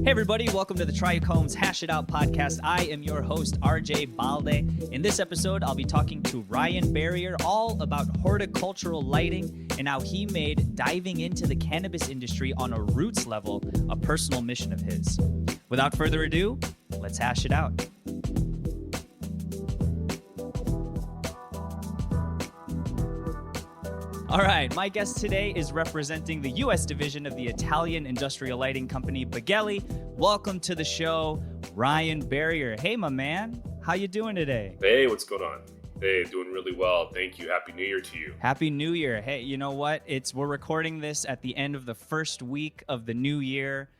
Hey everybody, welcome to the Trichomes Hashitout podcast. I am your host, RJ Balde. In this episode, I'll be talking to Ryan Barrier all about horticultural lighting and how he made diving into the cannabis industry on a roots level a personal mission of his. Without further ado, let's hash it out. All right, my guest today is representing the U.S. division of the Italian industrial lighting company Beghelli. Welcome to the show, Ryan Barrier. Hey, my man, how you doing today? Hey, what's going on? Hey, doing really well. Thank you. Happy New Year to you. Happy New Year. Hey, you know what? We're recording this at the end of the first week of the new year.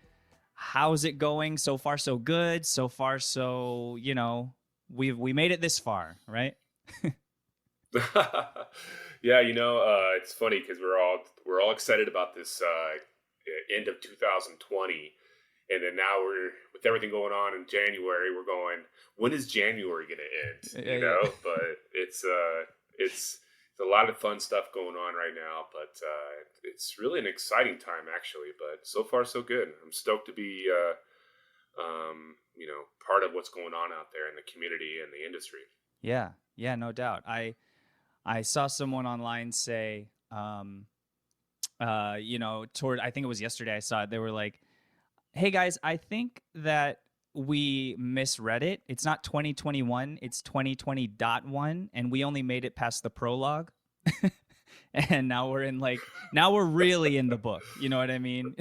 How's it going? So far, so good. So far, so, we made it this far, right? Yeah, it's funny because we're all excited about this end of 2020, and then now we're with everything going on in January. We're going, when is January going to end? But it's a lot of fun stuff going on right now. But it's really an exciting time actually. But so far so good. I'm stoked to be part of what's going on out there in the community and the industry. Yeah, no doubt. I saw someone online say, I think it was yesterday I saw it. They were like, hey guys, I think that we misread it. It's not 2021, it's 2020.1, and we only made it past the prologue. And now we're really in the book. You know what I mean?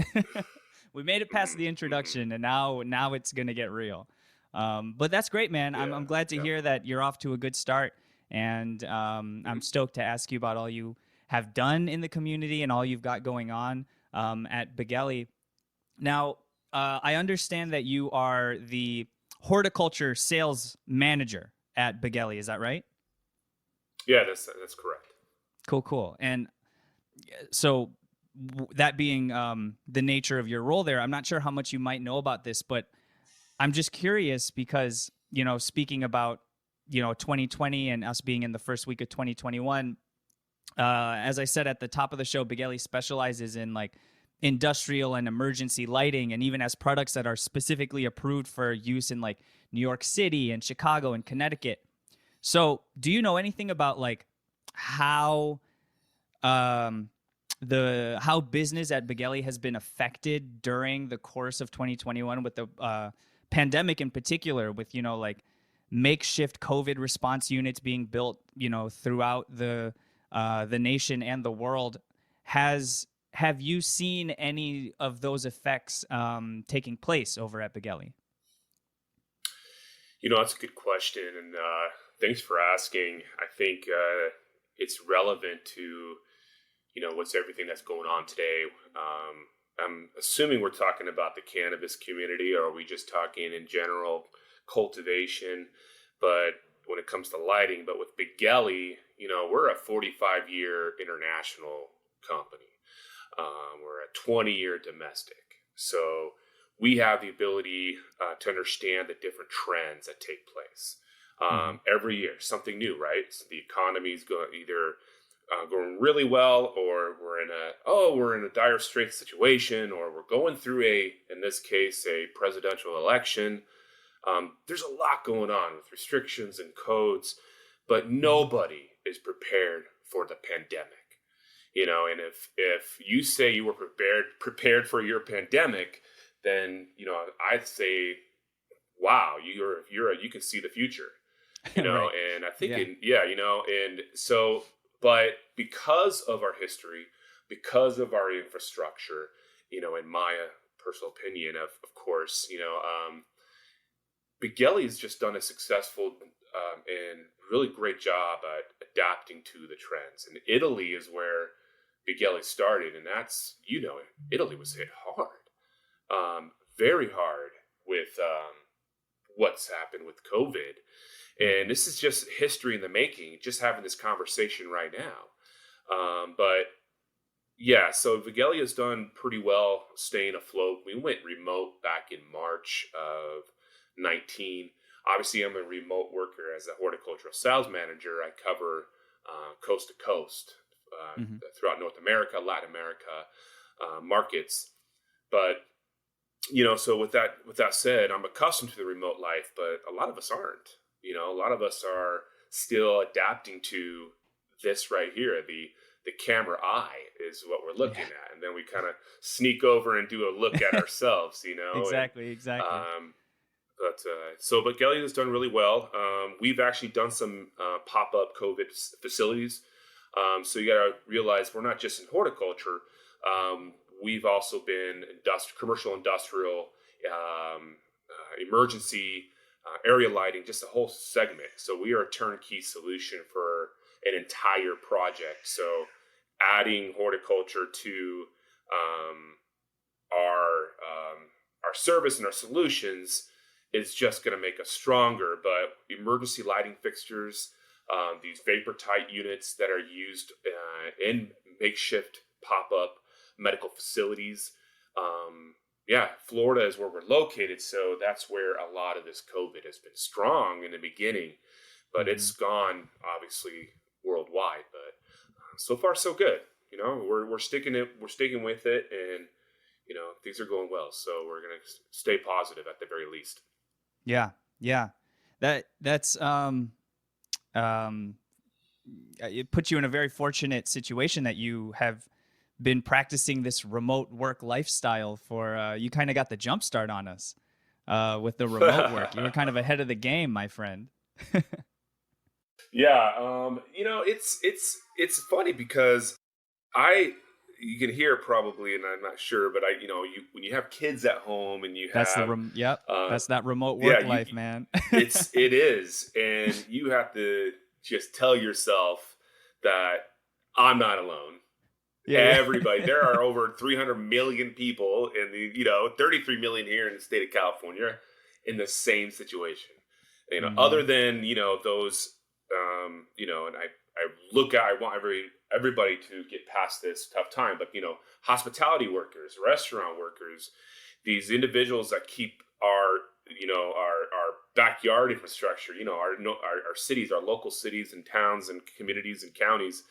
We made it past the introduction, and now it's going to get real. But that's great, man. Yeah, I'm glad to hear that you're off to a good start. And I'm stoked to ask you about all you have done in the community and all you've got going on at Beghelli. Now, I understand that you are the horticulture sales manager at Beghelli. Is that right? Yeah, that's correct. Cool. And so that being the nature of your role there, I'm not sure how much you might know about this, but I'm just curious because, speaking about 2020 and us being in the first week of 2021. As I said at the top of the show, Beghelli specializes in like industrial and emergency lighting, and even has products that are specifically approved for use in like New York City and Chicago and Connecticut. So, do you know anything about like how business at Beghelli has been affected during the course of 2021 with the pandemic in particular, with makeshift COVID response units being built, throughout the nation and the world? Have you seen any of those effects taking place over at Beghelli? That's a good question, and thanks for asking. I think it's relevant to what's everything that's going on today. I'm assuming we're talking about the cannabis community, or are we just talking in general cultivation? But when it comes to lighting, but with Beghelli, we're a 45-year international company. We're a 20-year domestic. So we have the ability to understand the different trends that take place. Every year, something new, right? So the economy's either going really well, or we're in a dire straits situation, or we're going through in this case, a presidential election. There's a lot going on with restrictions and codes, but nobody is prepared for the pandemic. And if you say you were prepared for your pandemic, then I'd say, wow, you can see the future. Right. And I think and so, but because of our history, because of our infrastructure, in my personal opinion, of course, Beghelli has just done a successful and really great job at adapting to the trends. And Italy is where Beghelli started, and that's, Italy was hit hard, very hard with what's happened with COVID. And this is just history in the making, just having this conversation right now. But yeah, so Beghelli has done pretty well staying afloat. We went remote back in March of 19. Obviously, I'm a remote worker as a horticultural sales manager. I cover coast to coast throughout North America, Latin America markets. But So with that said, I'm accustomed to the remote life, but a lot of us aren't. A lot of us are still adapting to this right here. The camera eye is what we're looking Yeah. at, and then we kind of sneak over and do a look at ourselves, and Exactly. um, but Beghelli has done really well. We've actually done some pop-up COVID facilities. So you got to realize we're not just in horticulture. Um, we've also been commercial, industrial, emergency, area lighting, just a whole segment. So we are a turnkey solution for an entire project. So adding horticulture to um, our service and our solutions is just going to make us stronger. But emergency lighting fixtures, these vapor tight units that are used in makeshift pop-up medical facilities. Florida is where we're located, so that's where a lot of this COVID has been strong in the beginning, but Hmm. it's gone obviously worldwide. But so far so good. We're sticking with it, and things are going well. So we're gonna stay positive at the very least. Yeah, yeah. That's it puts you in a very fortunate situation that you have been practicing this remote work lifestyle for. You kind of got the jump start on us with the remote work. You were kind of ahead of the game, my friend. Yeah, it's funny because I you can hear probably, and I'm not sure, but when you have kids at home and you That's the have yep. uh That's that remote yeah work life, man. it is, and you have to just tell yourself that I'm not alone. Yeah, Everybody, there are over 300 million people in the 33 million here in the state of California in the same situation. hmm. Other than those, and I want everybody to get past this tough time, but hospitality workers, restaurant workers, these individuals that keep our backyard infrastructure, our cities, our local cities and towns and communities and counties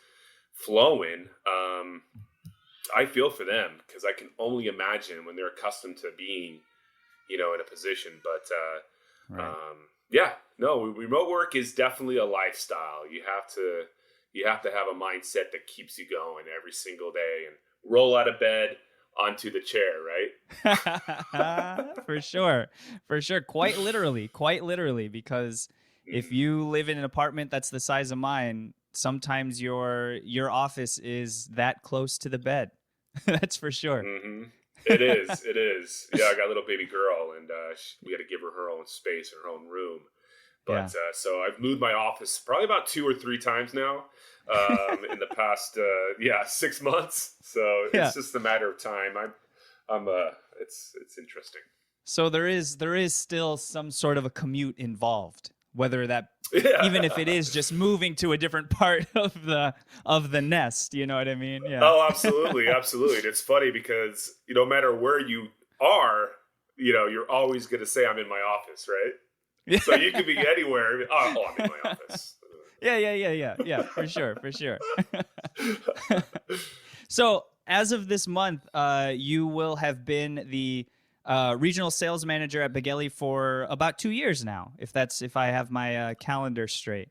flowing. I feel for them because I can only imagine when they're accustomed to being, in a position. But Right. yeah, no, remote work is definitely a lifestyle. You have to have a mindset that keeps you going every single day and roll out of bed onto the chair, For sure. For sure. Quite literally, because if right? you live in an apartment that's the size of mine, sometimes your office is that close to the bed. That's for sure. Mm-hmm. It is. It is. Yeah, I got a little baby girl, and we had to give her own space, her own room. But Yeah. so I've moved my office probably about 2 or 3 times now in the past 6 months. So Yeah. it's just a matter of time. It's interesting. So there is still some sort of a commute involved, whether that even if it Yeah. is just moving to a different part of the nest, you know what I mean? Yeah. Oh, absolutely, absolutely. And it's funny because no matter where you are, you're always going to say I'm in my office, right? So you could be anywhere. Oh, I'm in my office. Yeah, for sure, for sure. So, as of this month, you will have been the regional sales manager at Beghelli for about 2 years now, if I have my calendar straight.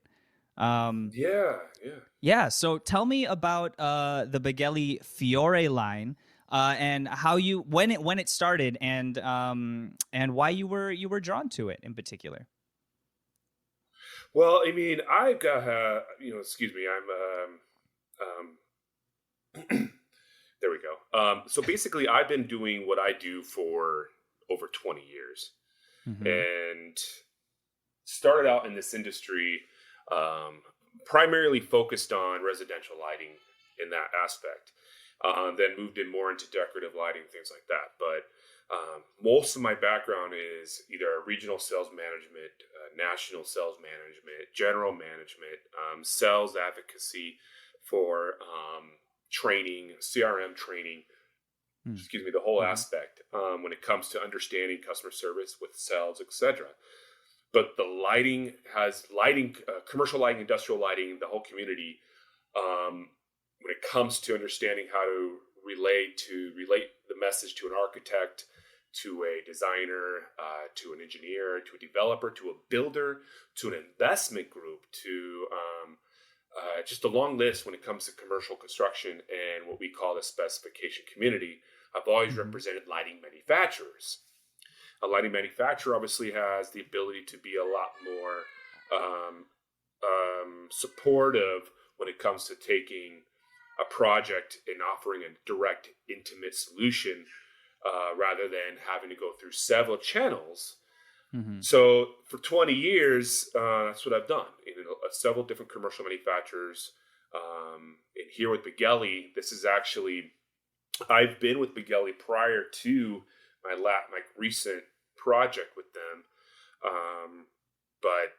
Um, Yeah, yeah. yeah. So, tell me about the Beghelli Fiore line. And how you when it started and why you were drawn to it in particular. Well, I mean, I've got, excuse me, there we go. So basically, I've been doing what I do for over 20 years Mm-hmm. and started out in this industry um, primarily focused on residential lighting in that aspect. Then moved in more into decorative lighting, things like that. But most of my background is either regional sales management, national sales management, general management, sales advocacy for training, CRM training, excuse me, the whole Mm-hmm. aspect when it comes to understanding customer service with sales, etc. But the lighting, commercial lighting, industrial lighting, the whole community. When it comes to understanding how to relate the message to an architect, to a designer, to an engineer, to a developer, to a builder, to an investment group, to just a long list when it comes to commercial construction and what we call the specification community. I've always Mm-hmm. represented lighting manufacturers. A lighting manufacturer obviously has the ability to be a lot more supportive when it comes to taking a project and offering a direct, intimate solution rather than having to go through several channels. Mm-hmm. So for 20 years, that's what I've done in several different commercial manufacturers. And here with Beghelli, this is actually, I've been with Beghelli prior to my recent project with them. But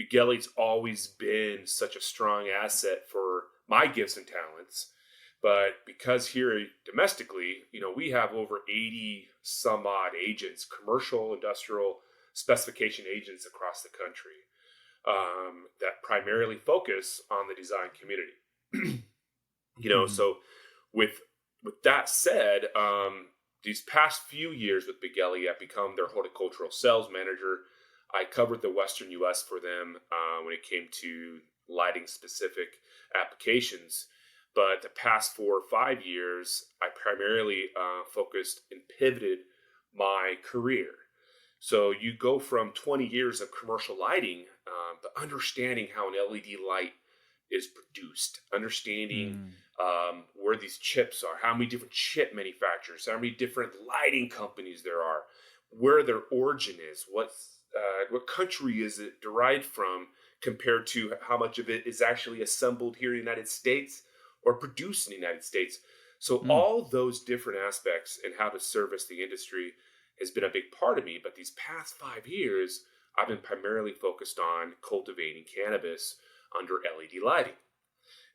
Beghelli's always been such a strong asset for my gifts and talents. But because here domestically, we have over 80 some odd agents, commercial, industrial specification agents across the country that primarily focus on the design community. Mm-hmm. So with that said, these past few years with Beghelli, I've become their horticultural sales manager. I covered the Western U.S. for them when it came to lighting specific applications. But the past 4 or 5 years, I primarily focused and pivoted my career. So you go from 20 years of commercial lighting, but understanding how an LED light is produced, understanding where these chips are, how many different chip manufacturers, how many different lighting companies there are, where their origin is, what country is it derived from, compared to how much of it is actually assembled here in the United States or produced in the United States. So all those different aspects and how to service the industry has been a big part of me. But these past 5 years, I've been primarily focused on cultivating cannabis under LED lighting.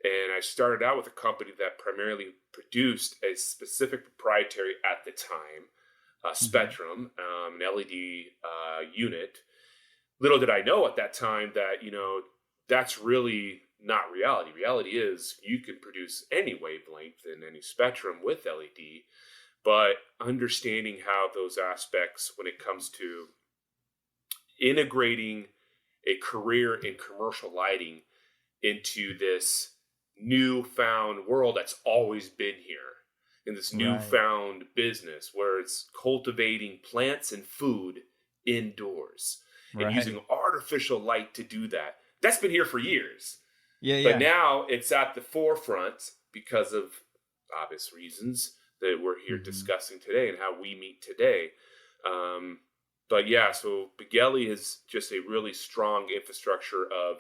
And I started out with a company that primarily produced a specific proprietary, at the time, spectrum, an LED unit. Little did I know at that time that, that's really not reality. Reality is you can produce any wavelength and any spectrum with LED, but understanding how those aspects, when it comes to integrating a career in commercial lighting into this newfound world that's always been here, in this newfound business where it's cultivating plants and food indoors and using artificial light to do that. That's been here for years. But now it's at the forefront because of obvious reasons that we're here discussing today and how we meet today. But yeah, so Beghelli is just a really strong infrastructure of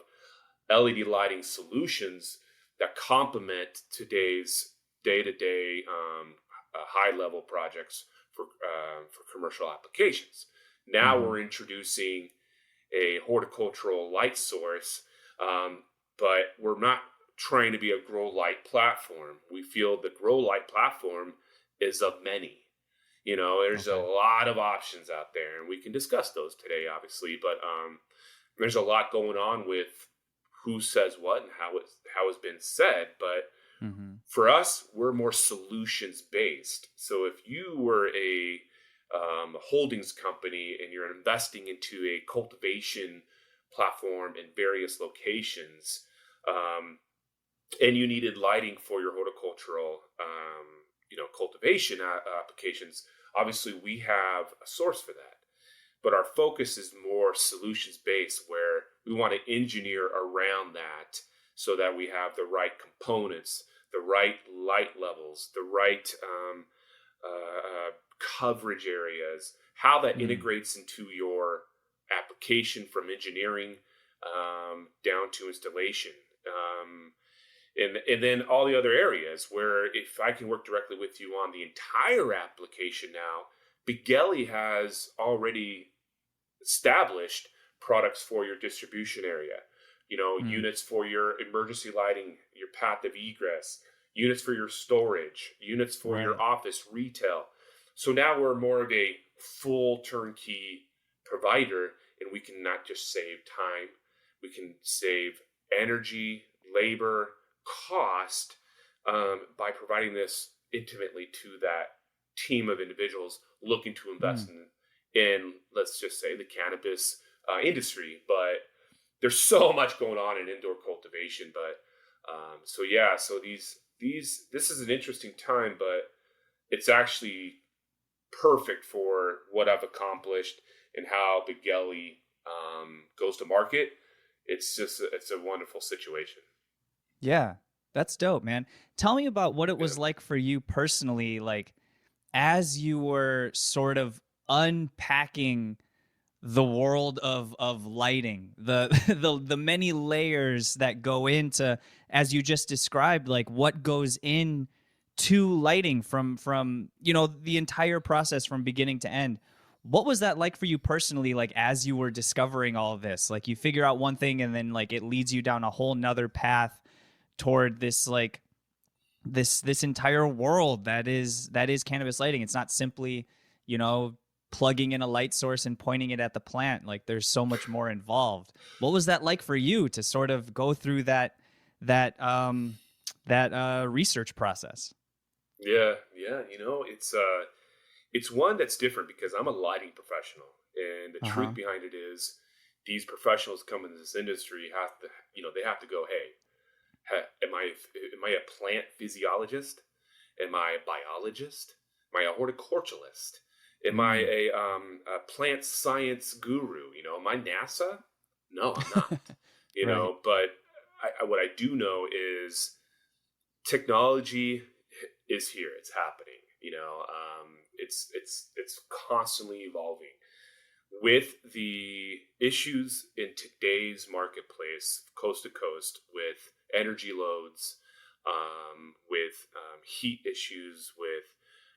LED lighting solutions that complement today's day-to-day high-level projects for commercial applications. Now we're introducing a horticultural light source, but we're not trying to be a grow light platform. We feel the grow light platform is of many. There's a lot of options out there, and we can discuss those today, obviously. But there's a lot going on with who says what and how it's been said. But for us, we're more solutions based. So if you were a holdings company and you're investing into a cultivation platform in various locations, and you needed lighting for your horticultural cultivation applications, obviously we have a source for that. But our focus is more solutions based, where we want to engineer around that so that we have the right components, the right light levels, the right coverage areas, how that integrates into your application from engineering down to installation. And then all the other areas where if I can work directly with you on the entire application now, Beghelli has already established products for your distribution area, units for your emergency lighting, your path of egress, units for your storage, units for your office retail. So now we're more of a full turnkey provider, and we can not just save time, we can save energy, labor, cost by providing this intimately to that team of individuals looking to invest Mm. in let's just say the cannabis industry. But there's so much going on in indoor cultivation. But so yeah, so these this is an interesting time, but it's actually perfect for what I've accomplished and how Beghelli goes to market. It's a wonderful situation. Yeah, that's dope, man. Tell me about what it Yeah. was like for you personally, like as you were sort of unpacking the world of lighting, the the many layers that go into, as you just described, like what goes in to lighting from the entire process from beginning to end. What was that like for you personally, like as you were discovering all of this? Like you figure out one thing and then like it leads you down a whole nother path toward this like this entire world that is cannabis lighting. It's not simply, you know, plugging in a light source and pointing it at the plant. Like there's so much more involved. What was that like for you to sort of go through that research process? Yeah, yeah. It's one that's different because I'm a lighting professional, and the truth Uh-huh. behind it is these professionals come into this industry have to, they have to go, hey, am I a plant physiologist? Am I a biologist? Am I a horticulturalist? Am I Mm. a plant science guru? Am I NASA? No, I'm not. Right. But what I do know is technology is here. It's happening. It's constantly evolving with the issues in today's marketplace, coast to coast, with energy loads, with heat issues, with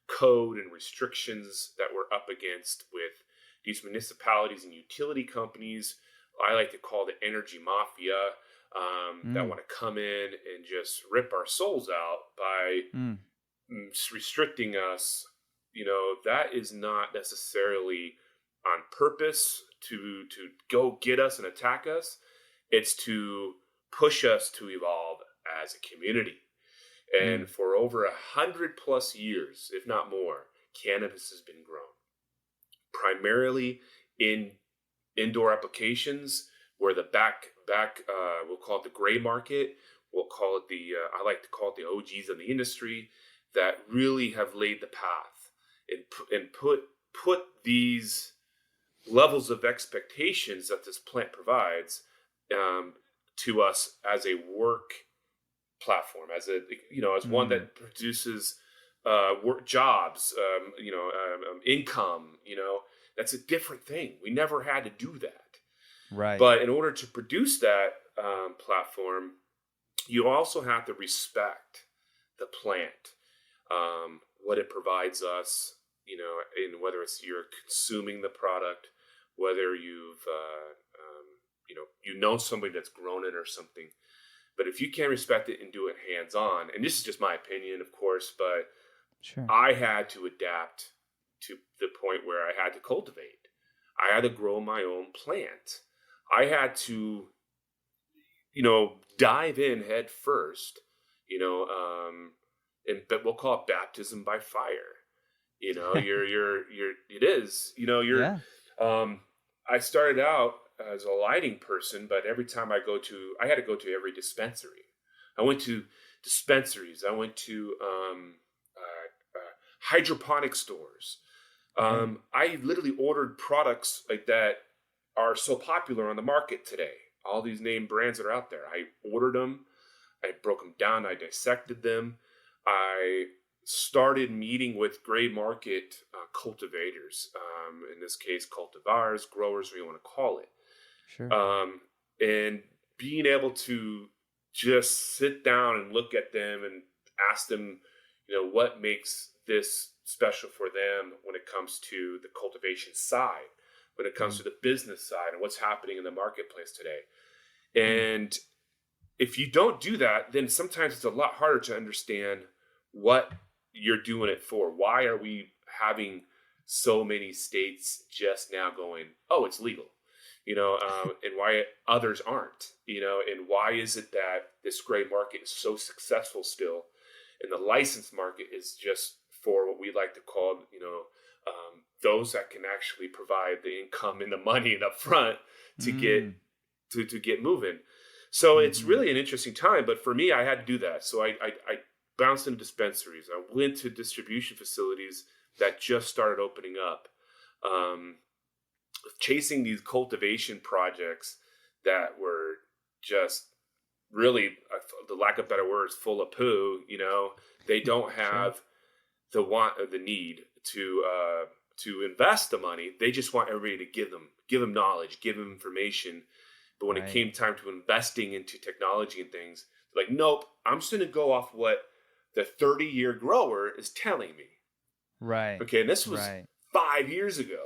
code and restrictions that we're up against with these municipalities and utility companies. I like to call the energy mafia, that Mm. want to come in and just rip our souls out by Mm. restricting us. That is not necessarily on purpose to go get us and attack us. It's to push us to evolve as a community. And Mm. for over 100 plus years, if not more, cannabis has been grown primarily in indoor applications, where the we'll call it the gray market. We'll call it I like to call it the OGs of the industry that really have laid the path and put these levels of expectations that this plant provides, um, to us as a work platform, as one Mm. that produces work jobs, income. That's a different thing. We never had to do that. Right. But in order to produce that platform, you also have to respect the plant, what it provides us, in whether it's you're consuming the product, whether you know somebody that's grown it or something. But if you can't respect it and do it hands on, and this is just my opinion, of course, but Sure. I had to adapt to the point where I had to cultivate. I had to grow my own plant. I had to, dive in head first, you know, um, but we'll call it baptism by fire. It is, Yeah. um, I started out as a lighting person, but every time I had to go to every dispensary. I went to dispensaries. I went to hydroponic stores. Right. I literally ordered products like that are so popular on the market today. All these name brands that are out there. I ordered them. I broke them down. I dissected them. I started meeting with gray market cultivators. In this case, cultivars, growers, what you want to call it. Sure. And being able to just sit down and look at them and ask them, what makes this special for them when it comes to the cultivation side, when it comes Mm. to the business side, and what's happening in the marketplace today. Mm. And if you don't do that, then sometimes it's a lot harder to understand what you're doing it for. Why are we having so many states just now going, oh, it's legal? And why others aren't, and why is it that this gray market is so successful still, and the license market is just for what we like to call, those that can actually provide the income and the money and upfront to get Mm. to get moving. So it's Mm-hmm. really an interesting time. But for me, I had to do that. So I bounced into dispensaries. I went to distribution facilities that just started opening up, um, chasing these cultivation projects that were just really, the lack of better words, full of poo. They don't Sure. have the want or the need to invest the money. They just want everybody to give them knowledge, give them information. But when it Right. came time to investing into technology and things, like, nope, I'm just going to go off what the 30-year grower is telling me. Right. Okay, and this was Right. 5 years ago.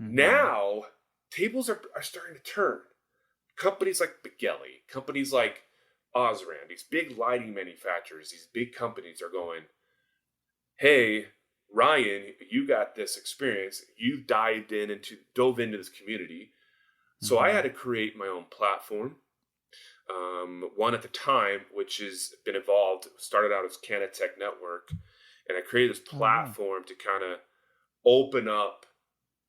Mm-hmm. Now, tables are starting to turn. Companies like Beghelli, companies like Osram, these big lighting manufacturers, these big companies are going, hey, Ryan, you got this experience. You dove into this community. So I Mm-hmm. had to create my own platform. One at the time, which has been evolved, started out as Canatech Network. And I created this Oh, yeah. platform to kind of open up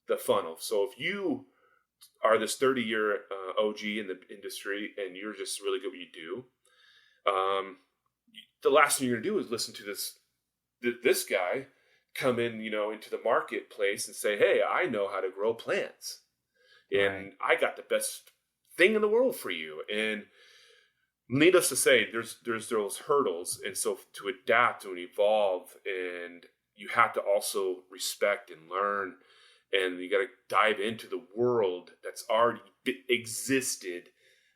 the funnel. So if you are this 30-year OG in the industry and you're just really good at what you do, the last thing you're going to do is listen to this guy come in, into the marketplace and say, hey, I know how to grow plants Right. and I got the best thing in the world for you. And needless to say, there's those hurdles. And so to adapt and evolve, and you have to also respect and learn, and you got to dive into the world that's already existed,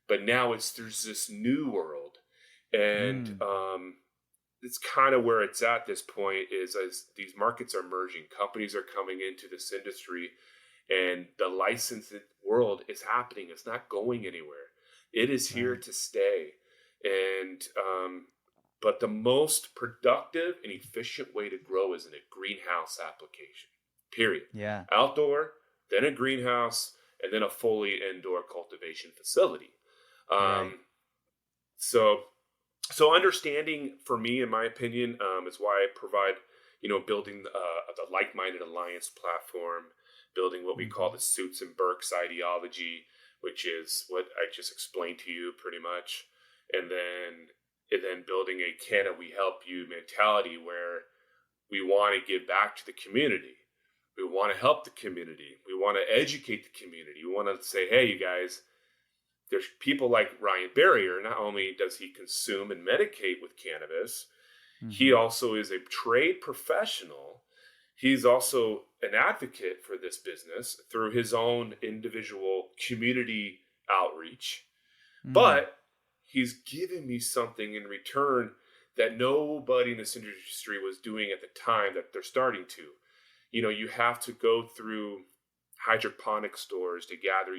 but now there's this new world. And Mm. it's kind of where it's at this point, is as these markets are merging, companies are coming into this industry, and the licensed world is happening. It's not going anywhere. It is here Right. to stay. And but the most productive and efficient way to grow is in a greenhouse application. Period. Yeah. Outdoor, then a greenhouse, and then a fully indoor cultivation facility. Right. Um, so so understanding, for me, in my opinion, is why I provide, building the like-minded alliance platform, building what we call Mm-hmm. the Suits and Berks ideology, which is what I just explained to you pretty much, and then building a "can we help you" mentality, where we want to give back to the community, we want to help the community, we want to educate the community, we want to say, hey, you guys, there's people like Ryan Barrier. Not only does he consume and medicate with cannabis, he Mm-hmm. also is a trade professional. He's also an advocate for this business through his own individual community outreach. Mm. But he's given me something in return that nobody in this industry was doing at the time that they're starting to. You have to go through hydroponic stores to gather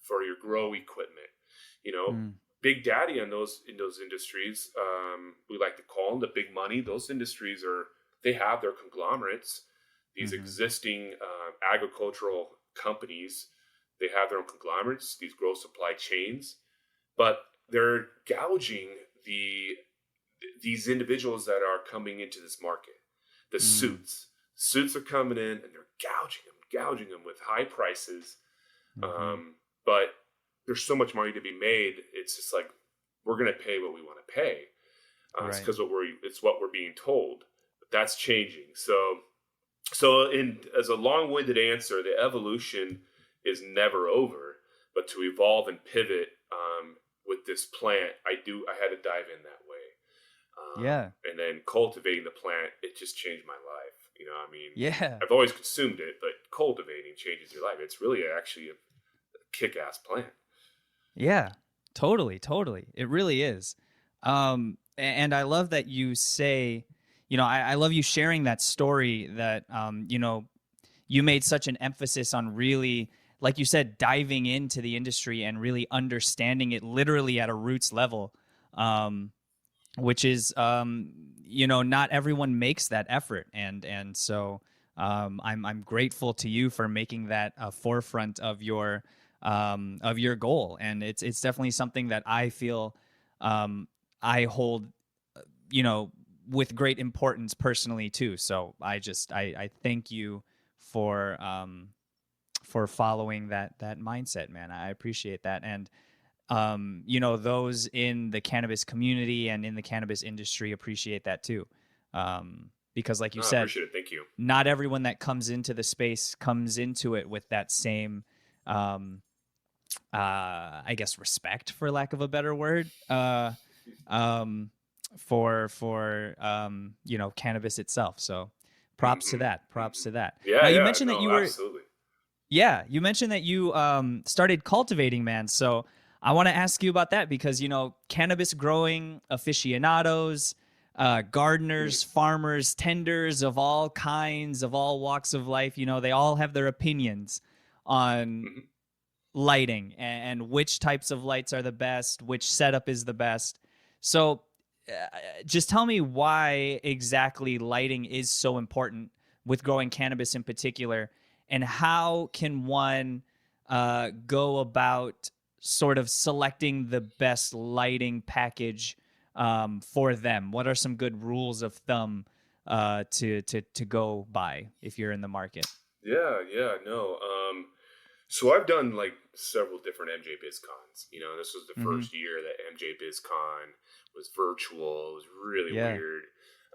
for your grow equipment. You know, Mm. Big Daddy in those industries, we like to call them the big money. Those industries they have their conglomerates, these Mm-hmm. existing agricultural companies. They have their own conglomerates, these grow supply chains, but they're gouging these individuals that are coming into this market. The Mm. suits are coming in, and they're gouging them with high prices. Mm-hmm. But there's so much money to be made. It's just like, we're going to pay what we want to pay. It's Right. because it's what we're being told. But that's changing. So in as a long-winded answer, the evolution is never over. But to evolve and pivot, with this plant, I had to dive in that way. Yeah. And then cultivating the plant, it just changed my life. I mean, Yeah. I've always consumed it, but cultivating changes your life. It's really actually a kick-ass plant. Yeah. Totally. Totally. It really is. And I love that you say, I love you sharing that story that, you made such an emphasis on really, like you said, diving into the industry and really understanding it literally at a roots level, which is, not everyone makes that effort, and so I'm grateful to you for making that a forefront of your goal, and it's definitely something that I feel I hold, you know with great importance personally too. So I thank you for following that mindset, man. I appreciate that. And those in the cannabis community and in the cannabis industry appreciate that too. Because like you I said, appreciate it. Thank you. not everyone that comes into the space comes into it with that same, I guess, respect, for lack of a better word, for cannabis itself. So props to Mm-hmm. that. Props Mm-hmm. to that. Yeah, Now you yeah, mentioned that no, you were absolutely. yeah, you mentioned that you started cultivating, man. So I want to ask you about that because, cannabis growing aficionados, gardeners, farmers, tenders of all kinds, of all walks of life, they all have their opinions on Mm-hmm. lighting and which types of lights are the best, which setup is the best. So just tell me why exactly lighting is so important with growing cannabis in particular, and how can one go about sort of selecting the best lighting package for them? What are some good rules of thumb to go by if you're in the market? Yeah, yeah, no. So I've done like several different MJ BizCons. This was the Mm-hmm. first year that MJ BizCon was virtual. It was really Yeah. weird.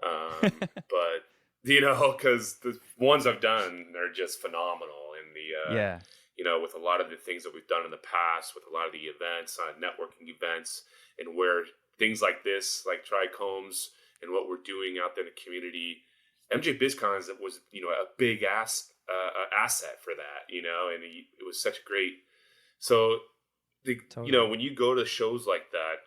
But because the ones I've done are just phenomenal. And Yeah. with a lot of the things that we've done in the past, with a lot of the events, networking events, and where things like this, like trichomes, and what we're doing out there in the community, MJ BizCons was a big asset for that, and it was such great. So Totally. when you go to shows like that,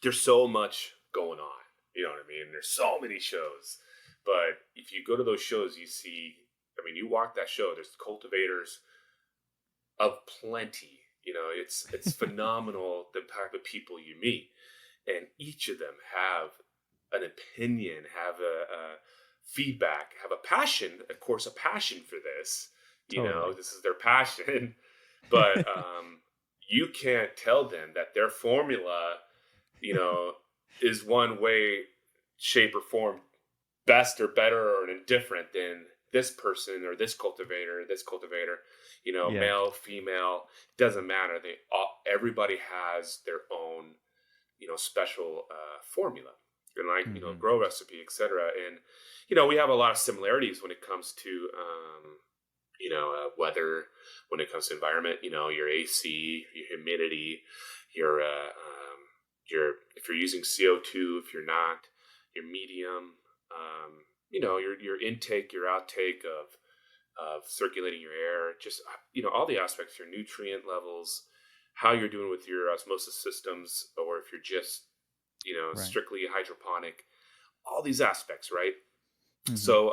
there's so much going on. You know what I mean? There's so many shows, but if you go to those shows, you see. I mean, you walk that show. There's cultivators of plenty. It's phenomenal the type of people you meet, and each of them have an opinion, have a feedback, have a passion. Of course, a passion for this. Totally. This is their passion, but you can't tell them that their formula, you know, is one way, shape, or form best or better or indifferent than this person or this cultivator, Yeah. male, female, doesn't matter. Everybody has their own, special formula and Mm-hmm. grow recipe, etc. And, we have a lot of similarities when it comes to, weather, when it comes to environment, your AC, your humidity, if you're using CO2, if you're not, your medium, your intake, your outtake of circulating your air, just, all the aspects, your nutrient levels, how you're doing with your osmosis systems, or if you're just, Right. strictly hydroponic, all these aspects, right? Mm-hmm. So,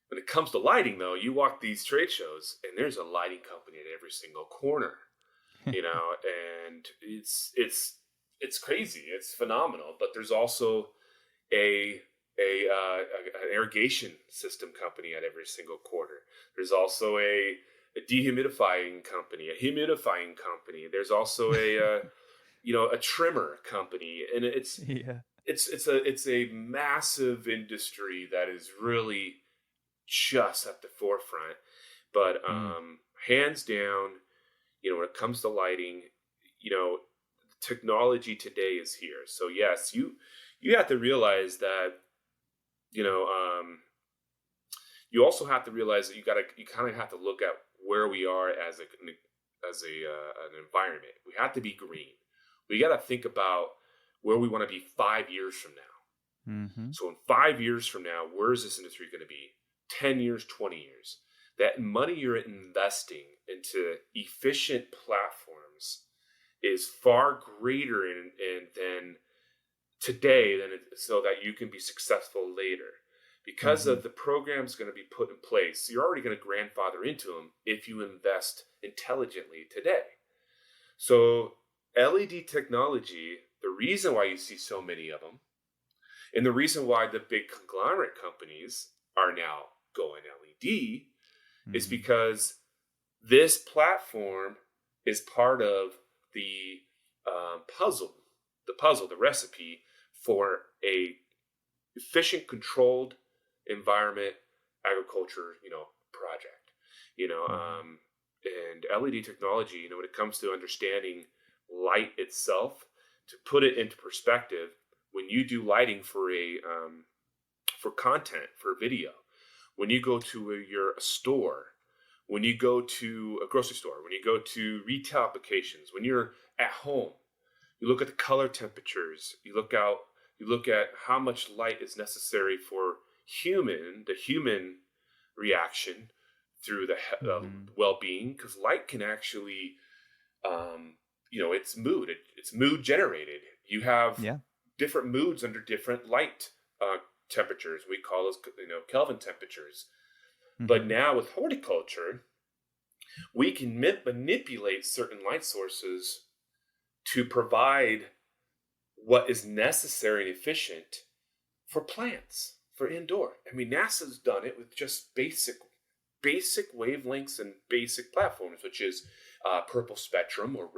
when it comes to lighting, though, you walk these trade shows and there's a lighting company at every single corner, and it's crazy. It's phenomenal. But there's also a an irrigation system company at every single corner. There's also a dehumidifying company, a humidifying company. There's also a trimmer company, and Yeah. it's a massive industry that is really just at the forefront. But Mm. hands down, when it comes to lighting, technology today is here. So yes, you have to realize that, you know, um, you also have to realize that you kind of have to look at where we are as an environment. We have to be green. We got to think about where we want to be 5 years from now. Mm-hmm. So in 5 years from now, where is this industry going to be? 10 years, 20 years. That money you're investing into efficient platforms is far greater than today so that you can be successful later. Because Mm-hmm. of the programs going to be put in place, you're already going to grandfather into them if you invest intelligently today. So LED technology, the reason why you see so many of them, and the reason why the big conglomerate companies are now going LED, is Mm-hmm. because this platform is part of the puzzle, the recipe for a efficient, controlled environment agriculture, project. And LED technology, when it comes to understanding light itself, to put it into perspective, when you do lighting for content, for video, when you go to a store, when you go to a grocery store, when you go to retail applications, when you're at home, you look at the color temperatures, you look at how much light is necessary for the human reaction through the well-being, because light can actually, it's mood. It's mood generated. You have different moods under different light temperatures. We call those, Kelvin temperatures. But now with horticulture, we can manipulate certain light sources to provide what is necessary and efficient for plants, for indoor. I mean, NASA's done it with just basic wavelengths and basic platforms, which is purple spectrum or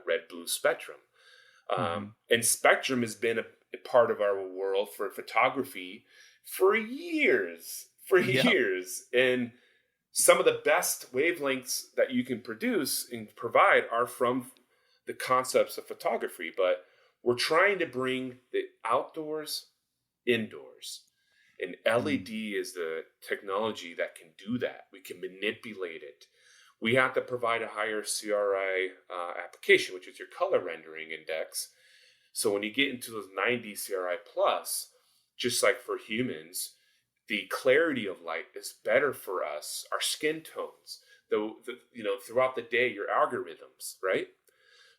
red-blue spectrum. And spectrum has been a part of our world for photography for years. And some of the best wavelengths that you can produce and provide are from the concepts of photography. But we're trying to bring the outdoors indoors. And LED is the technology that can do that. We can manipulate it. We have to provide a higher CRI application, which is your color rendering index. So when you get into those 90 CRI plus, just like for humans, the clarity of light is better for us, our skin tones, throughout the day, your algorithms, right?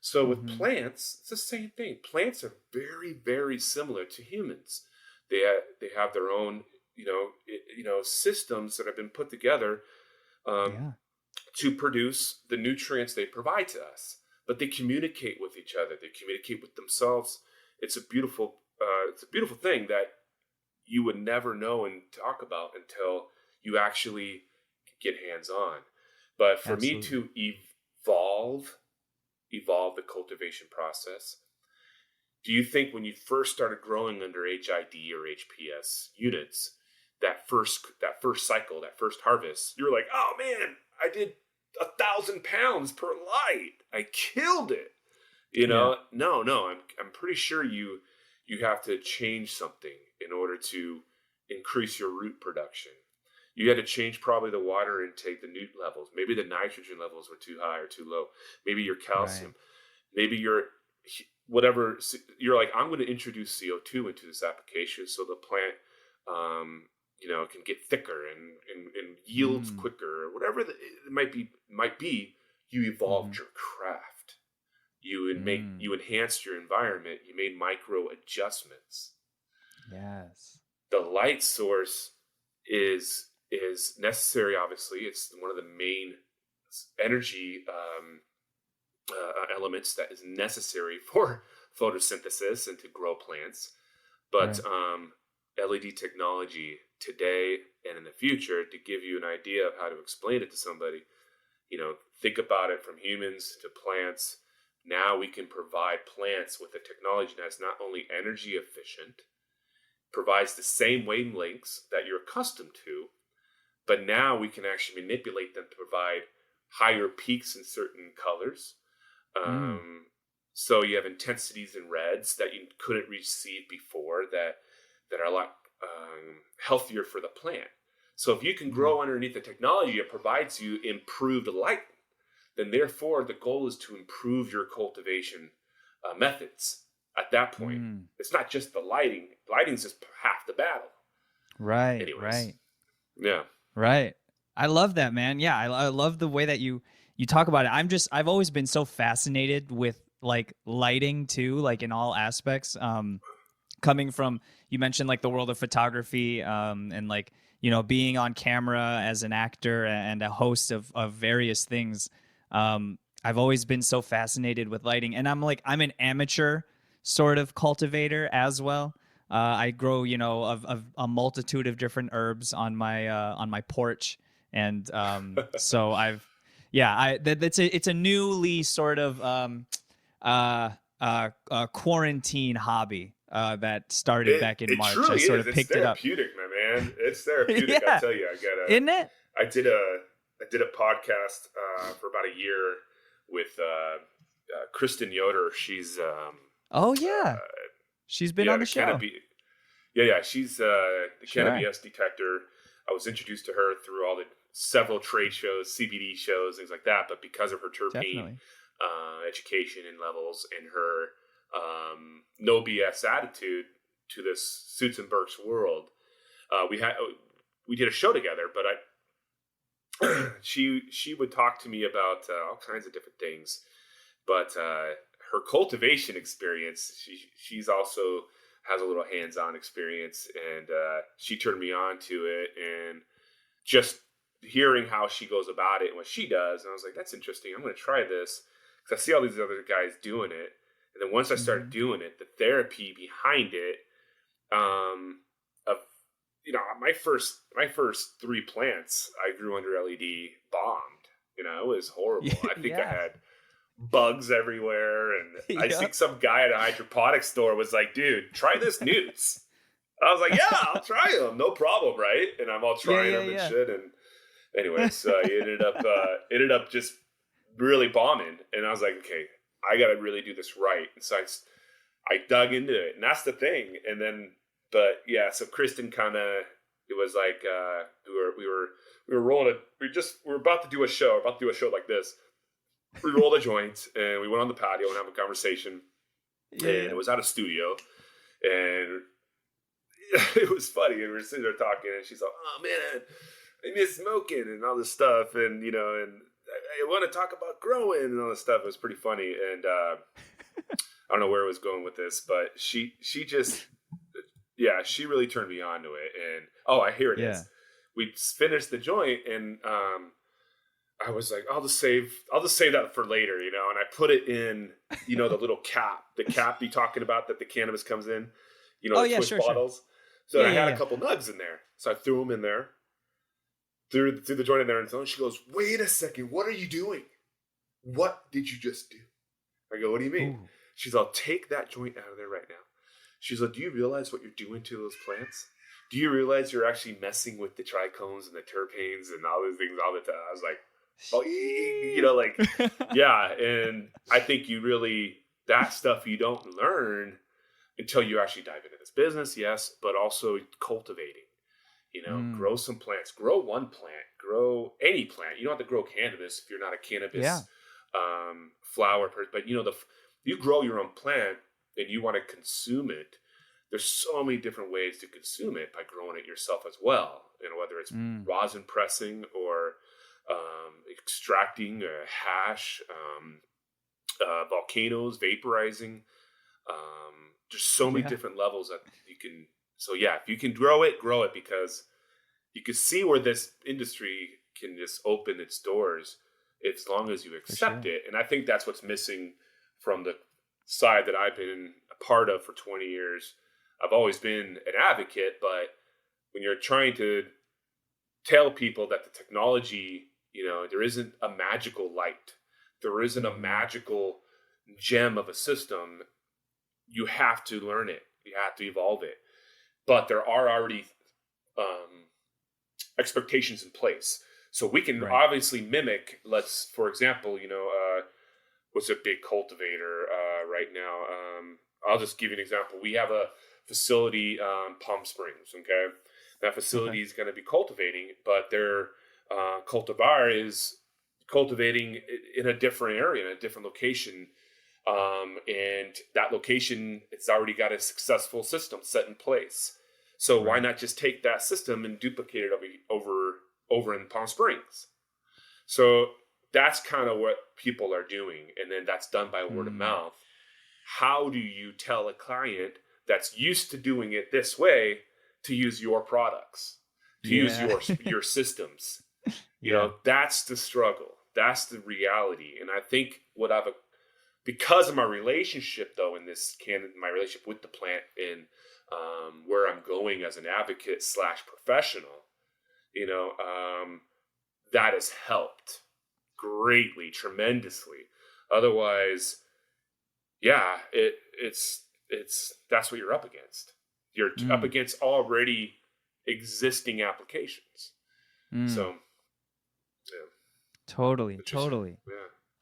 So with plants, it's the same thing. Plants are very, very similar to humans. They have their own, systems that have been put together to produce the nutrients they provide to us. But they communicate with each other. They communicate with themselves. It's a beautiful thing that you would never know and talk about until you actually get hands-on. But for me to evolve the cultivation process, do you think when you first started growing under HID or HPS units, that first cycle, that first harvest, you were like, oh man, I did 1,000 pounds per light. I killed it. No, I'm pretty sure you have to change something in order to increase your root production. You had to change probably the water intake, the nut levels. Maybe the nitrogen levels were too high or too low. Maybe your calcium. Maybe your whatever. You're like, I'm going to introduce CO2 into this application so the plant, can get thicker and yields quicker, or whatever it might be. You evolved your craft. You enhanced your environment. You made micro adjustments. Yes. The light source is necessary. Obviously, it's one of the main energy elements that is necessary for photosynthesis and to grow plants. But LED technology today and in the future, to give you an idea of how to explain it to somebody, think about it from humans to plants. Now we can provide plants with a technology that's not only energy efficient, provides the same wavelengths that you're accustomed to, but now we can actually manipulate them to provide higher peaks in certain colors. So you have intensities in reds that you couldn't receive before that are a lot healthier for the plant. So if you can grow underneath the technology that provides you improved light, then therefore the goal is to improve your cultivation methods. At that point, it's not just the lighting. Lighting's just half the battle. Right. Anyways. Right. Yeah. Right. I love that, man. Yeah. I love the way that you talk about it. I've always been so fascinated with like lighting too, like in all aspects. Coming from, you mentioned like the world of photography, and like, being on camera as an actor and a host of various things. I've always been so fascinated with lighting, and I'm an amateur sort of cultivator as well. I grow, of a multitude of different herbs on my porch, and so it's a newly sort of quarantine hobby that started back in It March. I truly sort is. of It's picked it up. therapeutic, my man. It's therapeutic. I Yeah, tell you, isn't it? I did a podcast for about a year with Kristen Yoder. She's Oh yeah, she's been on the the show. cannabis. Yeah. She's the Sure. cannabis detector. I was introduced to her through all the several trade shows, CBD shows, things like that. But because of her terpene Definitely. education and levels and her no BS attitude to this Suits and Burks world, we did a show together. But she would talk to me about all kinds of different things. But her cultivation experience, she's also has a little hands-on experience, and she turned me on to it. And just hearing how she goes about it and what she does, and I was like, that's interesting. I'm going to try this because I see all these other guys doing it. And then once I started doing it, the therapy behind it, of my first 3 plants I grew under LED bombed. It was horrible. I think I Yeah. had bugs everywhere, and I Yep. think some guy at a hydroponic store was like, dude, try this newts. I was like, yeah, I'll try them, no problem, right? And I'm all trying them and shit. And anyways, it ended up just really bombing. And I was like, okay, I got to really do this right. And so I dug into it, and that's the thing. And then, but yeah, so Kristen kind of, it was like we were rolling we were about to do a show like this. We rolled a joint and we went on the patio and have a conversation. Yeah. And it was at a studio, and it was funny. And we were sitting there talking, and she's like, "Oh man, I miss smoking and all this stuff, and and I want to talk about growing and all this stuff." It was pretty funny, and I don't know where I was going with this, but she just, yeah, she really turned me on to it. And I hear it is. We finished the joint, and I was like, I'll just save that for later, and I put it in, the little cap, you talking about that the cannabis comes in, the twist bottles. Sure. So I had a couple nugs in there. So I threw them in there, threw the joint in there, and so she goes, wait a second, what are you doing? What did you just do? I go, what do you mean? Ooh. She's like, take that joint out of there right now. She's like, do you realize what you're doing to those plants? Do you realize you're actually messing with the trichomes and the terpenes and all those things all the time? I was like, yeah. And I think that stuff you don't learn until you actually dive into this business. Yes. But also cultivating, grow some plants, grow one plant, grow any plant. You don't have to grow cannabis if you're not a cannabis, flower person, but you grow your own plant and you want to consume it. There's so many different ways to consume it by growing it yourself as well. Whether it's rosin pressing or, extracting a hash, volcanoes, vaporizing. There's so many different levels that you can. So yeah, if you can grow it, because you can see where this industry can just open its doors as long as you accept it. And I think that's what's missing from the side that I've been a part of for 20 years. I've always been an advocate, but when you're trying to tell people that the technology, there isn't a magical light, there isn't a magical gem of a system, you have to learn it. You have to evolve it. But there are already expectations in place. So we can obviously mimic, for example, what's a big cultivator right now? I'll just give you an example. We have a facility, Palm Springs, okay? That facility is going to be cultivating, but their cultivar is cultivating in a different area, in a different location. And that location, it's already got a successful system set in place. So why not just take that system and duplicate it over in Palm Springs? So that's kind of what people are doing. And then that's done by word of mouth. How do you tell a client that's used to doing it this way to use your products, to use your systems? That's the struggle. That's the reality. And I think because of my relationship though, my relationship with the plant and where I'm going as an advocate / professional, that has helped greatly, tremendously. Otherwise, it's that's what you're up against. You're up against already existing applications. So, yeah. Totally.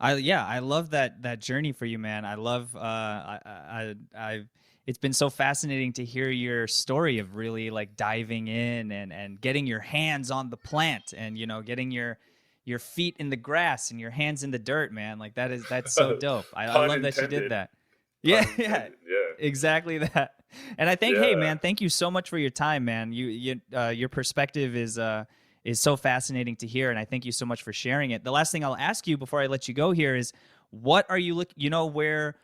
Yeah. I love that journey for you, man. I love I've it's been so fascinating to hear your story of really like diving in and getting your hands on the plant and getting your feet in the grass and your hands in the dirt, man. Like that's so dope. I love that you did that. Yeah, Yeah. exactly that. And I think, hey, Yeah. man, thank you so much for your time, man. Your perspective is so fascinating to hear, and I thank you so much for sharing it. The last thing I'll ask you before I let you go here is, what are you we're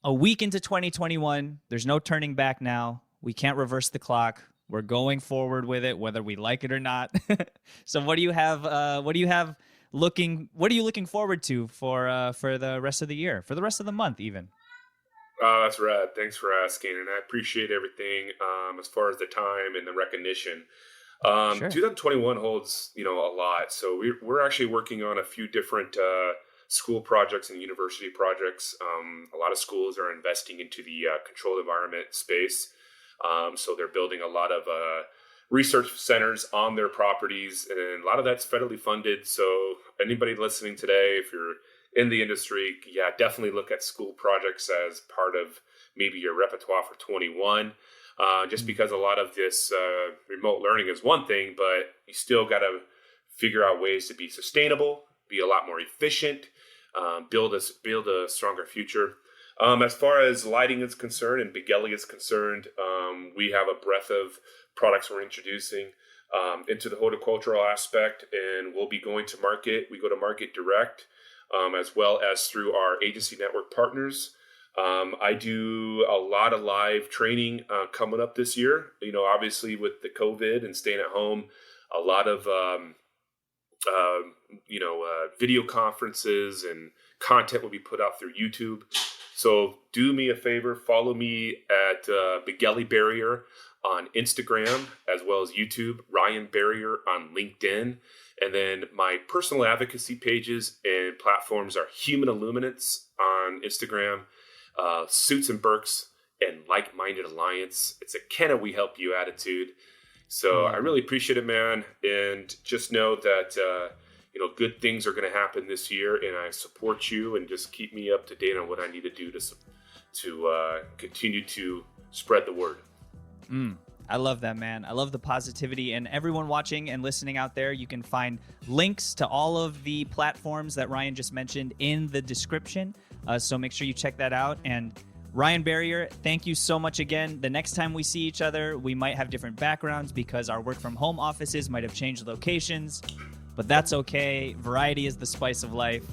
a week into 2021. There's no turning back now. We can't reverse the clock. We're going forward with it, whether we like it or not. So, what do you have? What are you looking forward to for the rest of the year, for the rest of the month, even? That's rad. Thanks for asking, and I appreciate everything as far as the time and the recognition. Sure. 2021 holds, a lot. So we're actually working on a few different school projects and university projects. A lot of schools are investing into the controlled environment space. So they're building a lot of research centers on their properties, and a lot of that's federally funded. So anybody listening today, if you're in the industry, definitely look at school projects as part of maybe your repertoire for 21. Just because a lot of this remote learning is one thing, but you still got to figure out ways to be sustainable, be a lot more efficient, build a stronger future. As far as lighting is concerned and Beghelli is concerned, we have a breadth of products we're introducing into the horticultural aspect, and we'll be going to market. We go to market direct, as well as through our agency network partners. I do a lot of live training coming up this year. Obviously with the COVID and staying at home, a lot of video conferences and content will be put out through YouTube. So do me a favor, follow me at Beghelli Barrier on Instagram, as well as YouTube, Ryan Barrier on LinkedIn. And then my personal advocacy pages and platforms are Human Illuminates on Instagram, Suits and Berks, and Like-Minded Alliance. It's a "Can we help you" attitude. So I really appreciate it, man. And just know that, good things are going to happen this year, and I support you, and just keep me up to date on what I need to do to continue to spread the word. I love that, man. I love the positivity. And everyone watching and listening out there, you can find links to all of the platforms that Ryan just mentioned in the description. So make sure you check that out. And Ryan Barrier, thank you so much again. The next time we see each other, we might have different backgrounds because our work from home offices might have changed locations. But that's okay. Variety is the spice of life.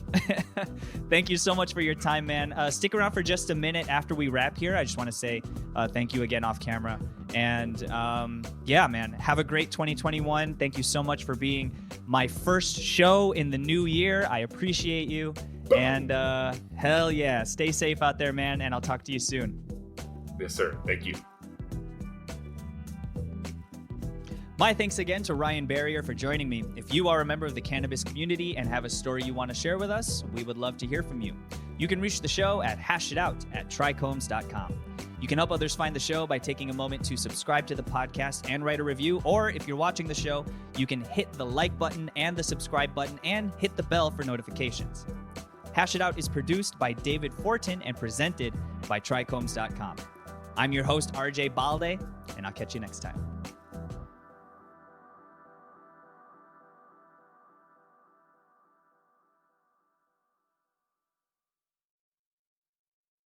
Thank you so much for your time, man. Stick around for just a minute after we wrap here. I just want to say thank you again off camera. And man, have a great 2021. Thank you so much for being my first show in the new year. I appreciate you. And hell yeah, stay safe out there, man. And I'll talk to you soon. Yes, sir. Thank you. My thanks again to Ryan Barrier for joining me. If you are a member of the cannabis community and have a story you want to share with us, we would love to hear from you. You can reach the show at hashitout@trichomes.com. You can help others find the show by taking a moment to subscribe to the podcast and write a review, or if you're watching the show, you can hit the like button and the subscribe button and hit the bell for notifications. Hash It Out is produced by David Fortin and presented by trichomes.com. I'm your host, RJ Balde, and I'll catch you next time.